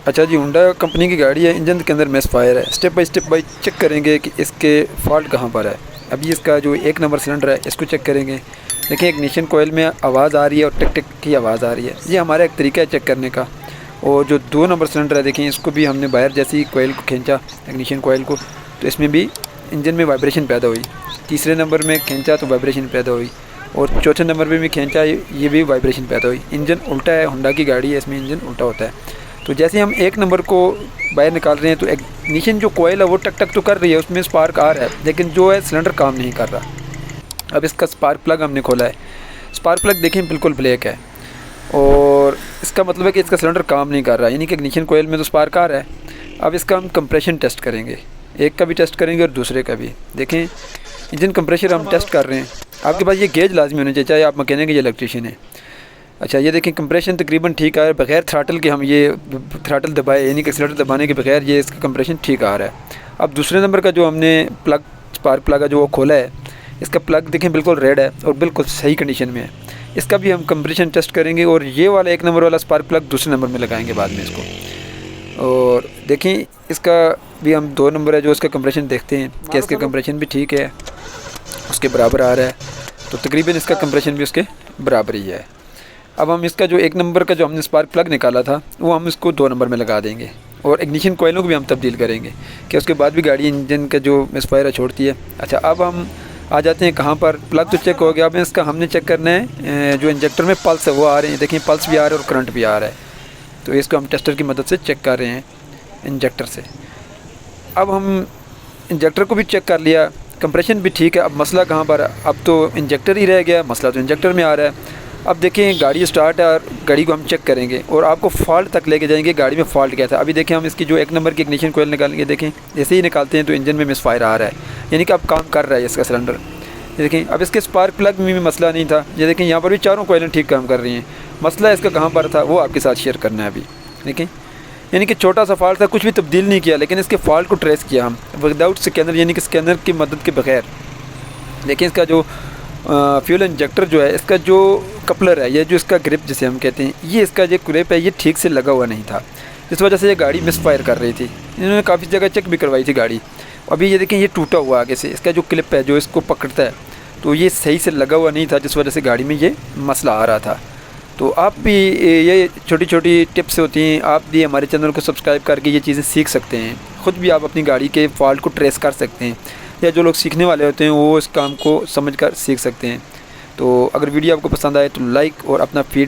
अच्छा जी, Honda company की गाड़ी है, इंजन के अंदर मिस फायर है। स्टेप बाय चेक करेंगे कि इसके फॉल्ट कहाँ पर है। अभी इसका जो 1 नंबर सिलेंडर है इसको चेक करेंगे। देखिए इग्निशन कोयल में आवाज़ आ रही है और टिक टिक की आवाज़ आ रही है। ये हमारा एक तरीका है चेक करने का। और जो 2 नंबर सिलेंडर है देखें, इसको भी हमने बाहर जैसे ही कोयल को खींचा, इग्निशन कोयल को, तो इसमें भी इंजन में वाइब्रेशन पैदा हुई। तीसरे नंबर में खींचा तो वाइब्रेशन पैदा हुई, और चौथे नंबर पे भी खींचा, ये भी वाइब्रेशन पैदा हुई। इंजन उल्टा है, होंडा की गाड़ी है, इसमें इंजन उल्टा होता है। तो जैसे हम 1 नंबर को बाहर निकाल रहे हैं तो इग्निशन जो कोयल है वो टक टक तो कर रही है, उसमें स्पार्क आ रहा है, लेकिन जो है सिलेंडर काम नहीं कर रहा। अब इसका स्पार्क प्लग हमने खोला है। स्पार्क प्लग देखें बिल्कुल ब्लैक है, और इसका मतलब है कि इसका सिलेंडर काम नहीं कर रहा, यानी कि इग्निशन कोयल में तो स्पार्क आ रहा है। अब इसका हम कंप्रेशन टेस्ट करेंगे, एक का भी टेस्ट करेंगे और दूसरे का भी। देखें इंजन कंप्रेशर हम टेस्ट कर रहे हैं। आपके पास ये गेज लाजमी होने चाहिए, चाहे आप मैकेनिक या इलेक्ट्रीशियन है। अच्छा, ये देखें कंप्रेशन तकरीबन ठीक आ रहा है, बगैर थ्राटल के हम ये थ्राटल दबाए, यानी कि एक्सीलरेटर दबाने के बगैर ये इसका कंप्रेशन ठीक आ रहा है। अब दूसरे नंबर का जो हमने प्लग, स्पार्क प्लग है जो वो खोला है, इसका प्लग देखें बिल्कुल रेड है और बिल्कुल सही कंडीशन में है। इसका भी हम कंप्रेशन टेस्ट करेंगे, और ये वाला 1 नंबर वाला स्पार्क प्लग दूसरे नंबर में लगाएंगे बाद में इसको। और देखें इसका भी हम 2 नंबर है जो इसका कंप्रेशन देखते हैं कि इसका कंप्रेशन भी ठीक है, उसके बराबर आ रहा है। तो तकरीबन इसका कंप्रेशन भी उसके बराबर ही है। अब हम इसका जो 1 नंबर का जो हमने स्पार्क प्लग निकाला था वो हम इसको 2 नंबर में लगा देंगे, और इग्निशन कोयलों को भी हम तब्दील करेंगे कि उसके बाद भी गाड़ी इंजन का जो मिसफायर छोड़ती है। अच्छा, अब हम आ जाते हैं कहाँ पर। प्लग तो चेक हो गया, अब इसका हमने चेक करना है जो इंजेक्टर में पल्स है वो आ रहे हैं। देखिए पल्स भी आ रहा है और करंट भी आ रहा है, तो इसको हम टेस्टर की मदद से चेक कर रहे हैं इंजेक्टर से। अब हम इंजेक्टर को भी चेक कर लिया, कंप्रेशन भी ठीक है। अब मसला कहाँ पर है, अब तो इंजेक्टर ही रह गया, मसला तो इंजेक्टर में आ रहा है। अब देखें गाड़ी स्टार्ट है और गाड़ी को हम चेक करेंगे और आपको फॉल्ट तक लेके जाएंगे, गाड़ी में फॉल्ट क्या था। अभी देखें हम इसकी जो 1 नंबर की इग्निशन कोयल निकालेंगे, देखें जैसे ही निकालते हैं तो इंजन में मिसफायर आ रहा है, यानी कि अब काम कर रहा है इसका सिलेंडर। देखें अब इसके स्पार्क प्लग में भी मसला नहीं था, ये देखें यहाँ पर भी चारों कोयलें ठीक काम कर रही हैं। मसला इसका कहाँ पर था वो आपके साथ शेयर करना है अभी। देखें यानी कि छोटा सा फॉल्ट था, कुछ भी तब्दील नहीं किया, लेकिन इसके फॉल्ट को ट्रेस किया हम विदाउट स्कैनर, यानी कि स्कैनर की मदद के बगैर। देखिए इसका जो फ्यूल इंजेक्टर जो है, इसका जो कपलर है, ये जो इसका ग्रिप जिसे हम कहते हैं, ये इसका जो ग्रिप है ये ठीक से लगा हुआ नहीं था, जिस वजह से ये गाड़ी मिसफायर कर रही थी। इन्होंने काफ़ी जगह चेक भी करवाई थी गाड़ी। अभी ये देखें ये टूटा हुआ आगे से, इसका जो क्लिप है जो इसको पकड़ता है, तो ये सही से लगा हुआ नहीं था, जिस वजह से गाड़ी में ये मसला आ रहा था। तो आप भी ये छोटी छोटी टिप्स होती हैं, आप भी हमारे चैनल को सब्सक्राइब करके ये चीज़ें सीख सकते हैं। ख़ुद भी आप अपनी गाड़ी के फॉल्ट को ट्रेस कर सकते हैं, या जो लोग सीखने वाले होते हैं वो इस काम को समझकर सीख सकते हैं। तो अगर वीडियो आपको पसंद आए तो लाइक और अपना फीड